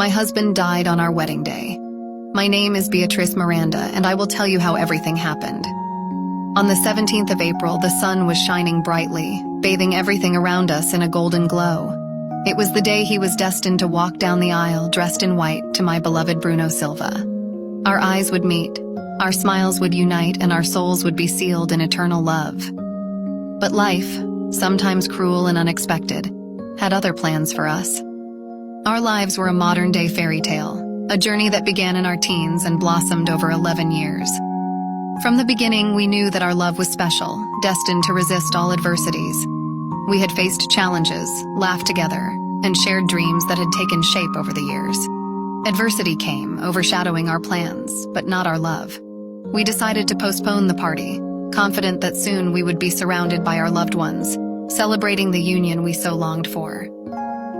My husband died on our wedding day. My name is Beatrice Miranda, and I will tell you how everything happened. On the 17th of April, the sun was shining brightly, bathing everything around us in a golden glow. It was the day he was destined to walk down the aisle dressed in white to my beloved Bruno Silva. Our eyes would meet, our smiles would unite, and our souls would be sealed in eternal love. But life, sometimes cruel and unexpected, had other plans for us. Our lives were a modern-day fairy tale, a journey that began in our teens and blossomed over 11 years. From the beginning, we knew that our love was special, destined to resist all adversities. We had faced challenges, laughed together, and shared dreams that had taken shape over the years. Adversity came, overshadowing our plans, but not our love. We decided to postpone the party, confident that soon we would be surrounded by our loved ones, celebrating the union we so longed for.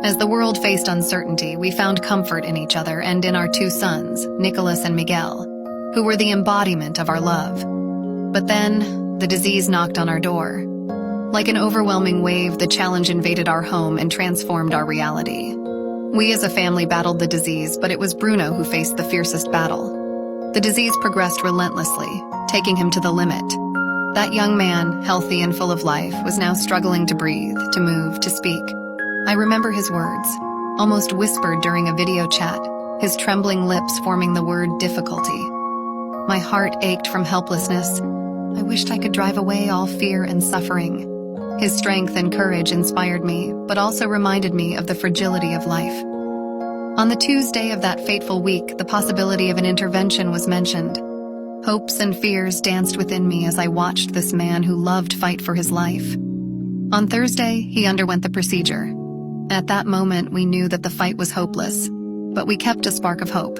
As the world faced uncertainty, we found comfort in each other and in our two sons, Nicholas and Miguel, who were the embodiment of our love. But then, the disease knocked on our door. Like an overwhelming wave, the challenge invaded our home and transformed our reality. We as a family battled the disease, but it was Bruno who faced the fiercest battle. The disease progressed relentlessly, taking him to the limit. That young man, healthy and full of life, was now struggling to breathe, to move, to speak. I remember his words, almost whispered during a video chat, his trembling lips forming the word difficulty. My heart ached from helplessness. I wished I could drive away all fear and suffering. His strength and courage inspired me, but also reminded me of the fragility of life. On the Tuesday of that fateful week, the possibility of an intervention was mentioned. Hopes and fears danced within me as I watched this man who loved fight for his life. On Thursday, he underwent the procedure. At that moment, we knew that the fight was hopeless, but we kept a spark of hope.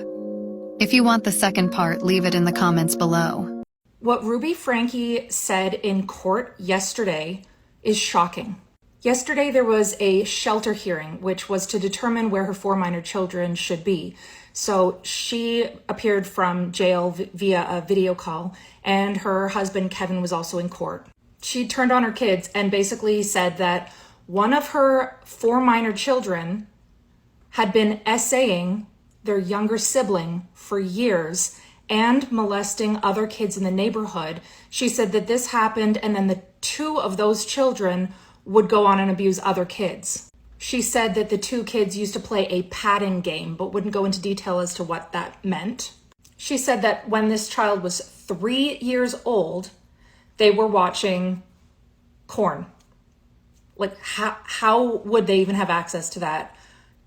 If you want the second part, leave it in the comments below. What Ruby Franke said in court yesterday is shocking. Yesterday, there was a shelter hearing, which was to determine where her 4 minor children should be. So she appeared from jail via a video call, and her husband, Kevin, was also in court. She turned on her kids and basically said that one of her 4 minor children had been essaying their younger sibling for years and molesting other kids in the neighborhood. She said that this happened, and then the 2 of those children would go on and abuse other kids. She said that the 2 kids used to play a patting game, but wouldn't go into detail as to what that meant. She said that when this child was 3 years old, they were watching porn. Like, how would they even have access to that?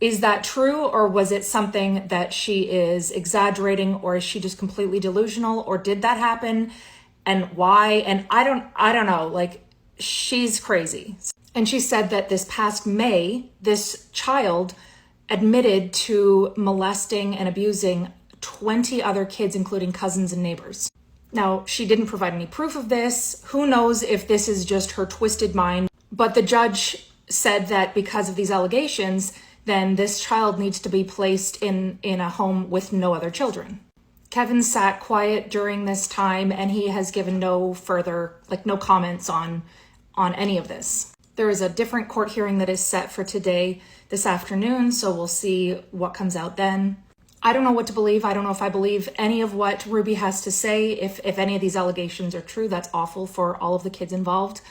Is that true, or was it something that she is exaggerating, or is she just completely delusional, or did that happen, and why? And I don't know, like, she's crazy. And she said that this past May, this child admitted to molesting and abusing 20 other kids, including cousins and neighbors. Now, she didn't provide any proof of this. Who knows if this is just her twisted mind, but the judge said that because of these allegations, then this child needs to be placed in a home with no other children. Kevin sat quiet during this time, and he has given no further, no comments on any of this. There is a different court hearing that is set for today, this afternoon, so we'll see what comes out then. I don't know what to believe. I don't know if I believe any of what Ruby has to say. If any of these allegations are true, that's awful for all of the kids involved.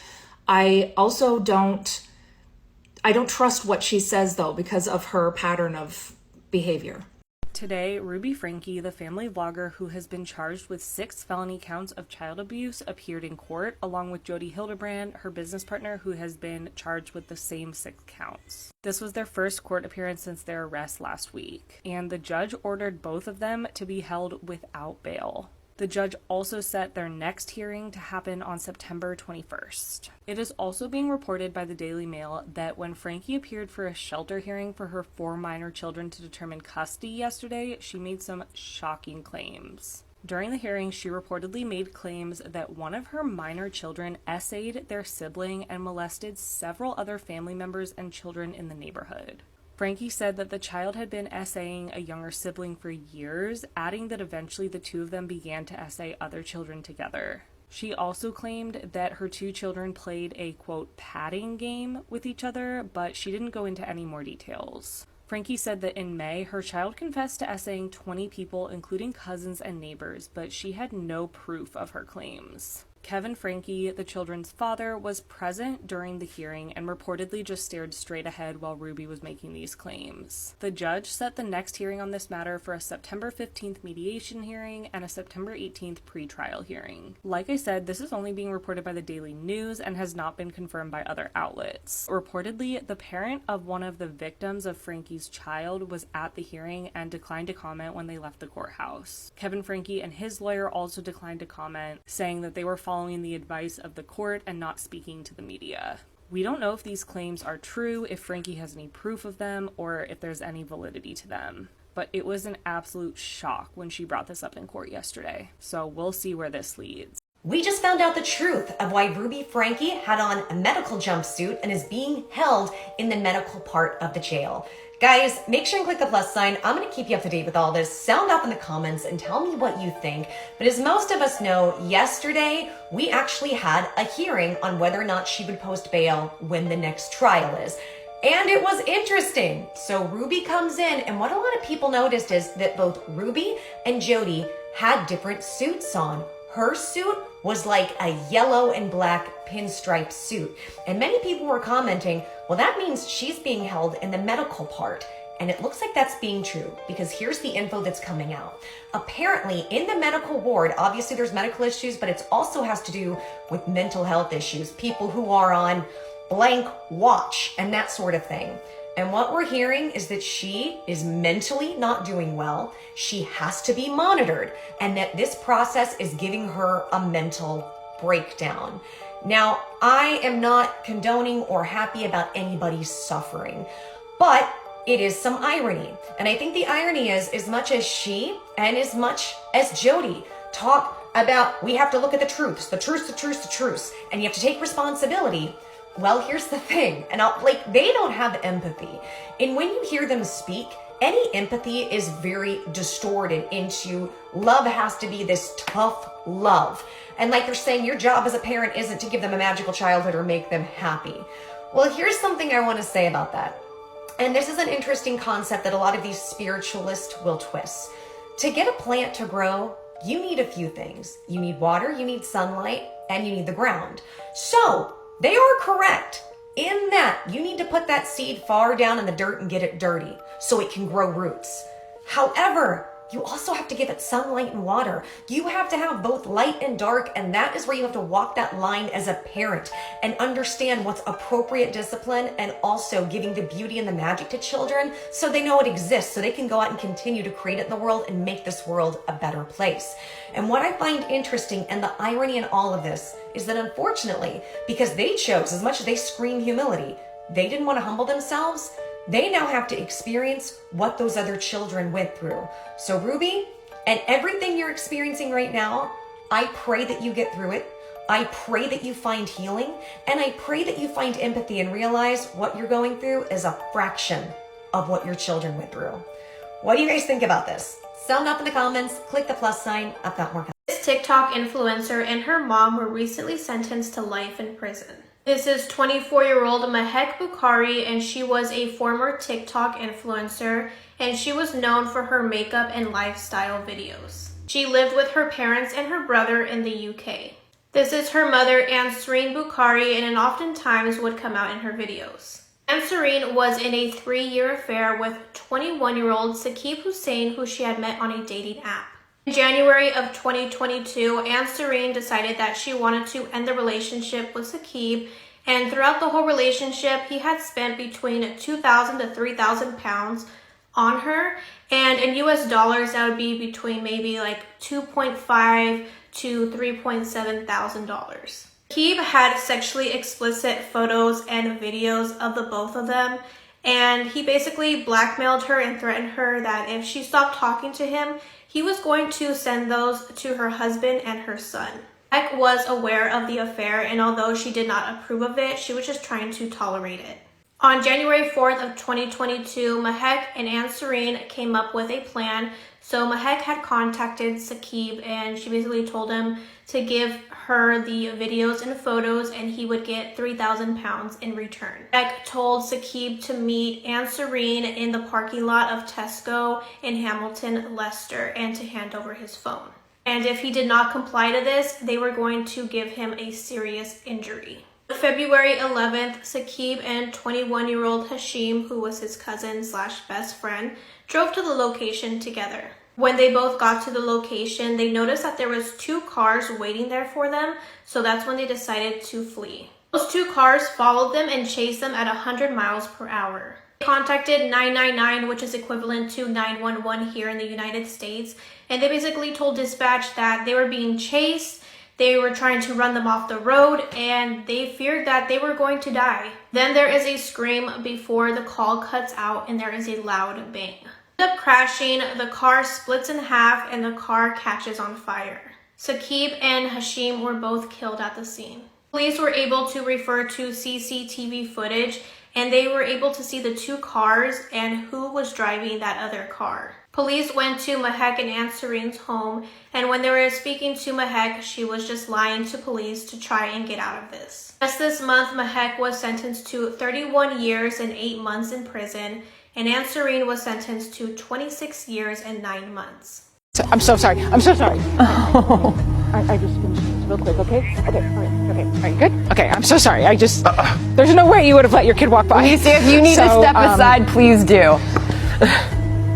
I also don't trust what she says, though, because of her pattern of behavior. Today, Ruby Franke, the family vlogger who has been charged with 6 felony counts of child abuse, appeared in court, along with Jodi Hildebrand, her business partner, who has been charged with the same 6 counts. This was their first court appearance since their arrest last week, and the judge ordered both of them to be held without bail. The judge also set their next hearing to happen on September 21st. It is also being reported by the Daily Mail that when Franke appeared for a shelter hearing for her 4 minor children to determine custody yesterday, she made some shocking claims. During the hearing, she reportedly made claims that one of her minor children essayed their sibling and molested several other family members and children in the neighborhood. Franke said that the child had been essaying a younger sibling for years, adding that eventually the 2 of them began to essay other children together. She also claimed that her 2 children played a, quote, patting game with each other, but she didn't go into any more details. Frankie said that in May, her child confessed to essaying 20 people, including cousins and neighbors, but she had no proof of her claims. Kevin Frankie, the children's father, was present during the hearing and reportedly just stared straight ahead while Ruby was making these claims. The judge set the next hearing on this matter for a September 15th mediation hearing and a September 18th pretrial hearing. Like I said, this is only being reported by the Daily News and has not been confirmed by other outlets. Reportedly, the parent of one of the victims of Frankie's child was at the hearing and declined to comment when they left the courthouse. Kevin Frankie and his lawyer also declined to comment, saying that they were following the advice of the court and not speaking to the media. We don't know if these claims are true, if Frankie has any proof of them, or if there's any validity to them. But it was an absolute shock when she brought this up in court yesterday. So we'll see where this leads. We just found out the truth of why Ruby Frankie had on a medical jumpsuit and is being held in the medical part of the jail. Guys, make sure and click the plus sign. I'm going to keep you up to date with all this. Sound off in the comments and tell me what you think. But as most of us know, yesterday we actually had a hearing on whether or not she would post bail when the next trial is. And it was interesting. So Ruby comes in, and what a lot of people noticed is that both Ruby and Jody had different suits on. Her suit was like a yellow and black pinstripe suit. And many people were commenting, well, that means she's being held in the medical part. And it looks like that's being true, because here's the info that's coming out. Apparently, in the medical ward, obviously there's medical issues, but it also has to do with mental health issues, people who are on blank watch and that sort of thing. And what we're hearing is that she is mentally not doing well. She has to be monitored, and that this process is giving her a mental breakdown. Now, I am not condoning or happy about anybody's suffering, but it is some irony. And I think the irony is, as much as she and as much as Jody talk about, we have to look at the truths, and you have to take responsibility. Well, here's the thing, and they don't have empathy. And when you hear them speak, any empathy is very distorted into love has to be this tough love. And like they're saying, your job as a parent isn't to give them a magical childhood or make them happy. Well, here's something I want to say about that. And this is an interesting concept that a lot of these spiritualists will twist. To get a plant to grow, you need a few things. You need water, you need sunlight, and you need the ground. So, they are correct in that you need to put that seed far down in the dirt and get it dirty so it can grow roots. However, you also have to give it sunlight and water. You have to have both light and dark, and that is where you have to walk that line as a parent and understand what's appropriate discipline, and also giving the beauty and the magic to children so they know it exists, so they can go out and continue to create it in the world and make this world a better place. And what I find interesting, and the irony in all of this, is that unfortunately, because they chose, as much as they scream humility, they didn't want to humble themselves. They now have to experience what those other children went through. So Ruby, and everything you're experiencing right now, I pray that you get through it. I pray that you find healing, and I pray that you find empathy and realize what you're going through is a fraction of what your children went through. What do you guys think about this? Sound up in the comments, click the plus sign. I've got more. This TikTok influencer and her mom were recently sentenced to life in prison. This is 24-year-old Mehek Bukhari, and she was a former TikTok influencer, and she was known for her makeup and lifestyle videos. She lived with her parents and her brother in the UK. This is her mother, Ansareen Bukhari, and it oftentimes would come out in her videos. Ansareen was in a 3-year affair with 21-year-old Saqib Hussain, who she had met on a dating app. In January of 2022, Ansareen decided that she wanted to end the relationship with Saqib, and throughout the whole relationship, he had spent between 2,000 to 3,000 pounds on her, and in US dollars, that would be between maybe like $2.5 to $3.7 thousand. Saqib had sexually explicit photos and videos of the both of them, and he basically blackmailed her and threatened her that if she stopped talking to him, he was going to send those to her husband and her son. Beck was aware of the affair, and although she did not approve of it, she was just trying to tolerate it. On January 4th of 2022, Mahek and Ansarine came up with a plan. So Mahek had contacted Saqib and she basically told him to give her the videos and photos and he would get 3,000 pounds in return. Mahek told Saqib to meet Ansarine in the parking lot of Tesco in Hamilton, Leicester, and to hand over his phone. And if he did not comply to this, they were going to give him a serious injury. February 11th, Saqib and 21-year-old Hashim, who was his cousin / best friend, drove to the location together. When they both got to the location, they noticed that there was 2 cars waiting there for them, so that's when they decided to flee. Those 2 cars followed them and chased them at 100 miles per hour. They contacted 999, which is equivalent to 911 here in the United States, and they basically told dispatch that they were being chased. They were trying to run them off the road and they feared that they were going to die. Then there is a scream before the call cuts out and there is a loud bang. End up crashing, the car splits in half and the car catches on fire. Saqib and Hashim were both killed at the scene. Police were able to refer to CCTV footage and they were able to see the 2 cars and who was driving that other car. Police went to Mahek and Ansarine's home, and when they were speaking to Mahek, she was just lying to police to try and get out of this. Just this month, Mahek was sentenced to 31 years and 8 months in prison, and Ansarine was sentenced to 26 years and 9 months. I'm so sorry. I'm so sorry. Oh. I just finished this real quick, okay? Okay, are you good? Okay, I'm so sorry. There's no way you would have let your kid walk by. Lisa, if you need to step aside, please do.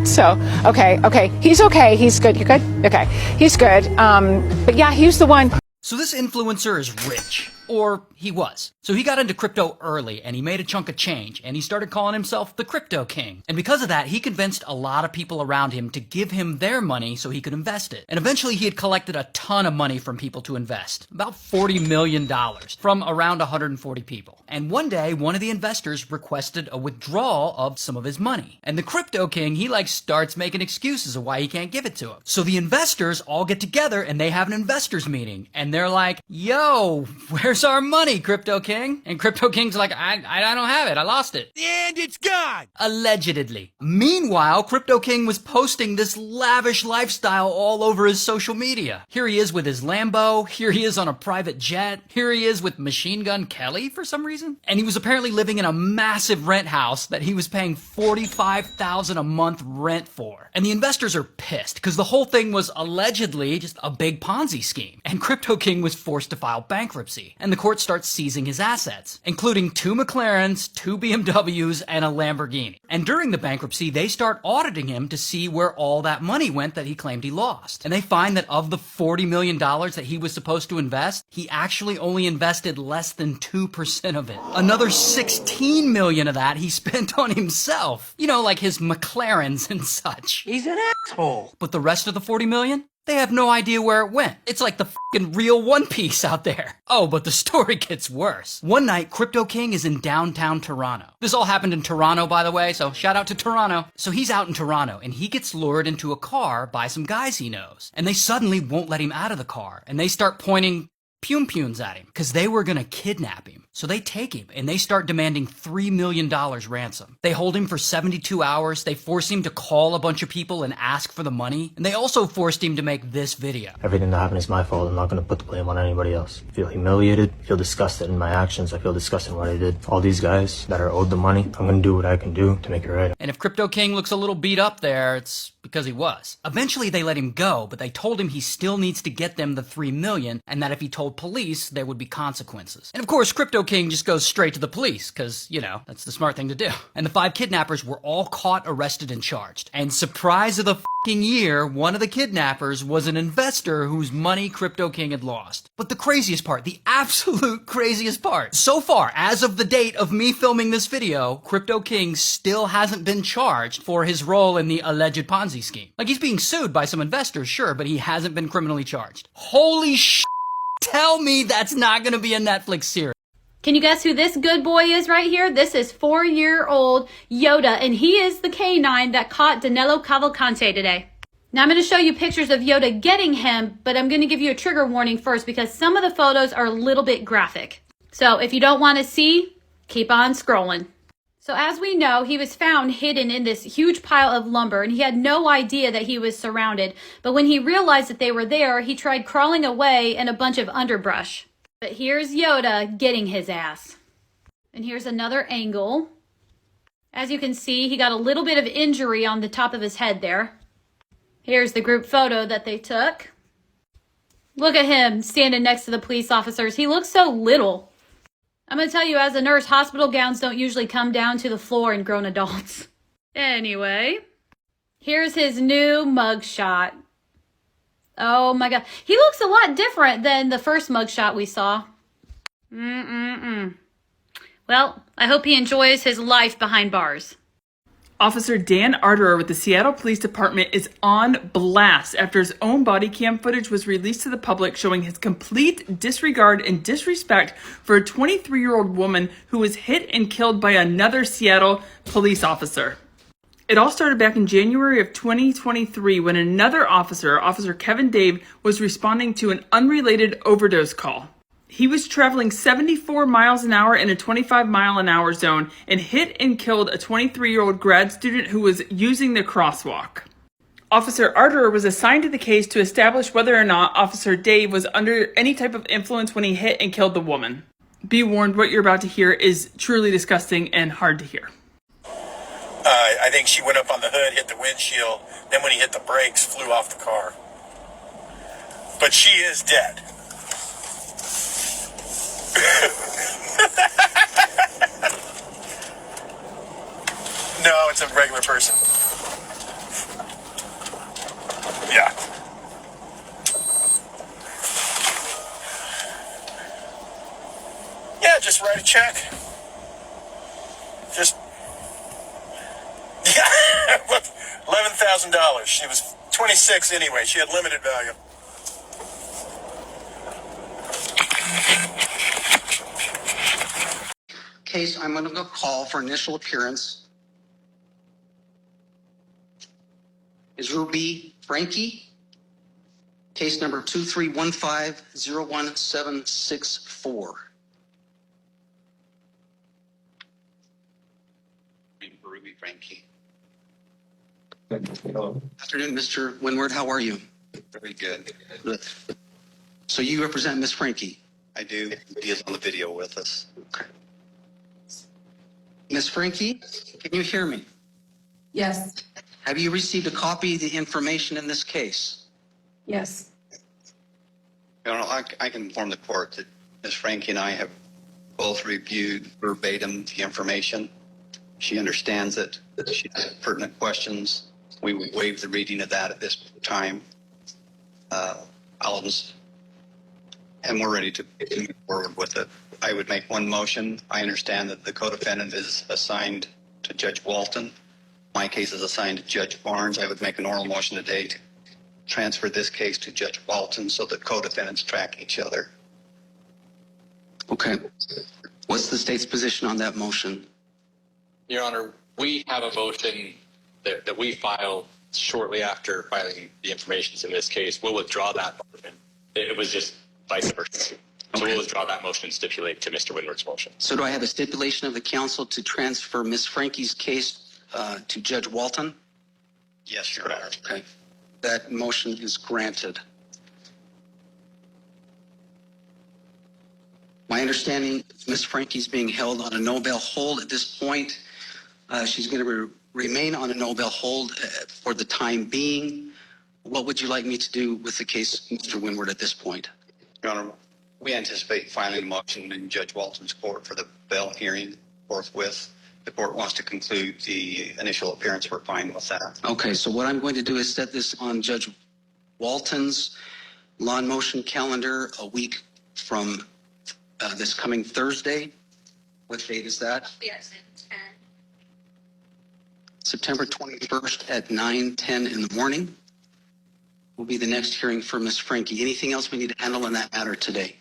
So, okay. He's okay. He's good. You good? Okay. He's good. But yeah, he's the one. So this influencer is rich. Or he was. So he got into crypto early and he made a chunk of change and he started calling himself the Crypto King. And because of that, he convinced a lot of people around him to give him their money so he could invest it. And eventually he had collected a ton of money from people to invest. About $40 million from around 140 people. And one day, one of the investors requested a withdrawal of some of his money. And the Crypto King, he starts making excuses of why he can't give it to him. So the investors all get together and they have an investors meeting. And they're like, yo, where's our money, Crypto King? And Crypto King's like, I don't have it. I lost it. And it's gone! Allegedly. Meanwhile, Crypto King was posting this lavish lifestyle all over his social media. Here he is with his Lambo. Here he is on a private jet. Here he is with Machine Gun Kelly for some reason. And he was apparently living in a massive rent house that he was paying $45,000 a month rent for. And the investors are pissed because the whole thing was allegedly just a big Ponzi scheme. And Crypto King was forced to file bankruptcy. And the court starts seizing his assets, including 2 McLarens, 2 BMWs, and a Lamborghini. And during the bankruptcy, they start auditing him to see where all that money went that he claimed he lost. And they find that of the $40 million that he was supposed to invest, he actually only invested less than 2% of it. Another $16 million of that he spent on himself. You know, like his McLarens and such. He's an asshole. But the rest of the $40 million? They have no idea where it went. It's like the fucking real One Piece out there. Oh, but the story gets worse. One night, Crypto King is in downtown Toronto. This all happened in Toronto, by the way, so shout out to Toronto. So he's out in Toronto, and he gets lured into a car by some guys he knows. And they suddenly won't let him out of the car, and they start pointing punes at him, because they were gonna kidnap him. So they take him and they start demanding $3 million ransom. They hold him for 72 hours. They force him to call a bunch of people and ask for the money. And they also forced him to make this video. Everything that happened is my fault. I'm not going to put the blame on anybody else. I feel humiliated. I feel disgusted in my actions. I feel disgusted in what I did. All these guys that are owed the money, I'm going to do what I can do to make it right. And if Crypto King looks a little beat up there, it's because he was. Eventually they let him go, but they told him he still needs to get them the $3 million and that if he told police, there would be consequences. And of course, Crypto King just goes straight to the police because, you know, that's the smart thing to do. And the 5 kidnappers were all caught, arrested, and charged. And surprise of the fucking year, one of the kidnappers was an investor whose money Crypto King had lost. But the craziest part, the absolute craziest part, so far, as of the date of me filming this video, Crypto King still hasn't been charged for his role in the alleged Ponzi scheme. Like, he's being sued by some investors, sure, but he hasn't been criminally charged. Holy shit! Tell me that's not gonna be a Netflix series. Can you guess who this good boy is right here? This is 4-year-old Yoda, and he is the canine that caught Danilo Cavalcante today. Now I'm going to show you pictures of Yoda getting him, but I'm going to give you a trigger warning first because some of the photos are a little bit graphic. So if you don't want to see, keep on scrolling. So as we know, he was found hidden in this huge pile of lumber, and he had no idea that he was surrounded. But when he realized that they were there, he tried crawling away in a bunch of underbrush. But here's Yoda getting his ass. And here's another angle. As you can see, he got a little bit of injury on the top of his head there. Here's the group photo that they took. Look at him standing next to the police officers. He looks so little. I'm going to tell you, as a nurse, hospital gowns don't usually come down to the floor in grown adults. Anyway, here's his new mugshot. Oh my God. He looks a lot different than the first mugshot we saw. Well, I hope he enjoys his life behind bars. Officer Dan Arterer with the Seattle Police Department is on blast after his own body cam footage was released to the public showing his complete disregard and disrespect for a 23-year-old woman who was hit and killed by another Seattle police officer. It all started back in January of 2023 when another officer, Officer Kevin Dave, was responding to an unrelated overdose call. He was traveling 74 miles an hour in a 25-mile-an-hour zone and hit and killed a 23-year-old grad student who was using the crosswalk. Officer Arterer was assigned to the case to establish whether or not Officer Dave was under any type of influence when he hit and killed the woman. Be warned, what you're about to hear is truly disgusting and hard to hear. I think she went up on the hood, hit the windshield, then when he hit the brakes, flew off the car. But she is dead. No, it's a regular person. Yeah. Yeah, just write a check. Just, yeah, look, $11,000. She was 26 anyway. She had limited value. Case, I'm going to call for initial appearance is Ruby Frankie. Case number 2315-01764. Ruby Frankie. Hello. Afternoon, Mr. Winward. How are you? Very good. Good. So you represent Miss Frankie? I do. He is on the video with us. Okay. Miss Frankie, can you hear me? Yes. Have you received a copy of the information in this case? Yes. I can inform the court that Ms. Frankie and I have both reviewed verbatim the information. She understands it. She has pertinent questions. We would waive the reading of that at this time. And we're ready to move forward with it. I would make one motion. I understand that the co-defendant is assigned to Judge Walton. My case is assigned to Judge Barnes. I would make an oral motion today to transfer this case to Judge Walton so that co-defendants track each other. Okay. What's the state's position on that motion? Your Honor, we have a motion that we filed shortly after filing the information in this case. We'll withdraw that motion. It was just vice versa. So we'll withdraw that motion and stipulate to Mr. Winward's motion. So do I have a stipulation of the council to transfer Miss Frankie's case to Judge Walton? Yes, Your Honor. Okay. That motion is granted. My understanding, Miss Frankie's being held on a no bail hold at this point. She's going to remain on a no bail hold for the time being. What would you like me to do with the case, Mr. Winward, at this point? Your Honor, we anticipate filing a motion in Judge Walton's court for the bail hearing forthwith. The court wants to conclude the initial appearance. We're fine with that. Okay, so what I'm going to do is set this on Judge Walton's law and motion calendar a week from this coming Thursday. What date is that? Yes. September 21st at 9:10 in the morning will be the next hearing for Ms. Frankie. Anything else we need to handle in that matter today?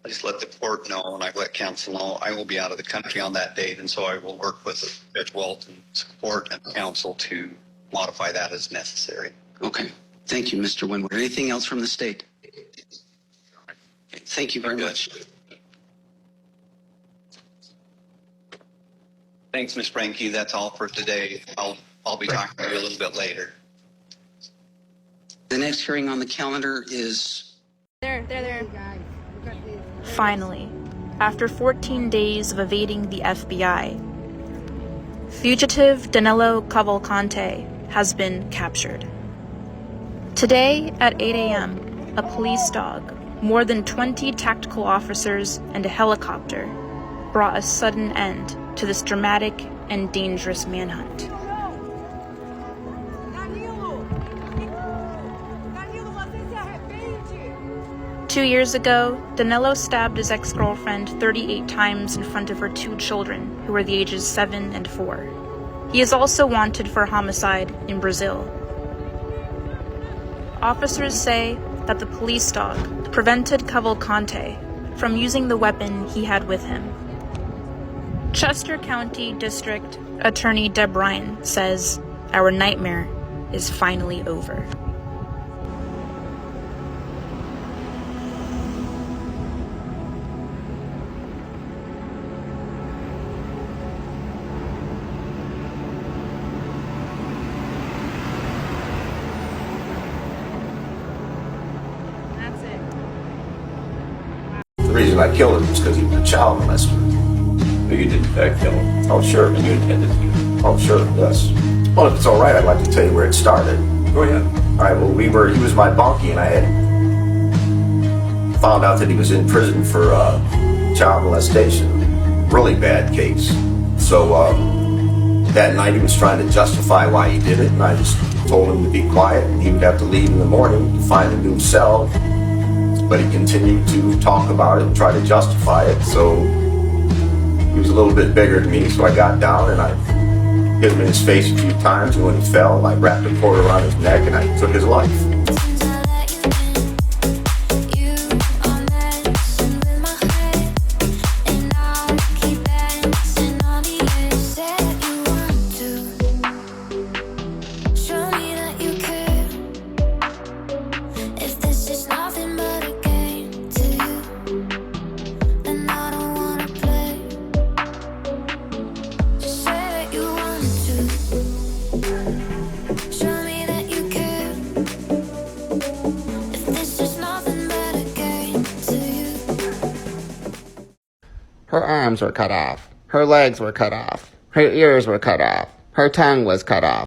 I just let the court know, and I've let counsel know I will be out of the country on that date, and so I will work with Judge Walton's court and counsel to modify that as necessary. Okay. Thank you, Mr. Winward. Anything else from the state? Okay, thank you very much. Thank Thanks, Ms. Frankie. That's all for today. I'll be talking to you a little bit later. The next hearing on the calendar is... There. Finally, after 14 days of evading the FBI, fugitive Danilo Cavalcante has been captured. Today at 8 a.m., a police dog, more than 20 tactical officers, and a helicopter brought a sudden end to this dramatic and dangerous manhunt. Two years ago, Danilo stabbed his ex-girlfriend 38 times in front of her 2 children, who were the ages 7 and 4. He is also wanted for homicide in Brazil. Officers say that the police dog prevented Cavalcante from using the weapon he had with him. Chester County District Attorney Deb Ryan says, "Our nightmare is finally over." The reason I killed him was because he was a child molester. No, you didn't kill him. Oh, sure. And you intended to. Oh, sure, yes. Well, if it's all right, I'd like to tell you where it started. Go ahead. All right, well, he was my bunkie, and I had found out that he was in prison for child molestation. Really bad case. So that night he was trying to justify why he did it, and I just told him to be quiet, and he would have to leave in the morning to find a new cell. But he continued to talk about it and try to justify it, so he was a little bit bigger than me, so I got down and I hit him in his face a few times, and when he fell, I wrapped a cord around his neck and I took his life. Her arms were cut off. Her legs were cut off. Her ears were cut off. Her tongue was cut off.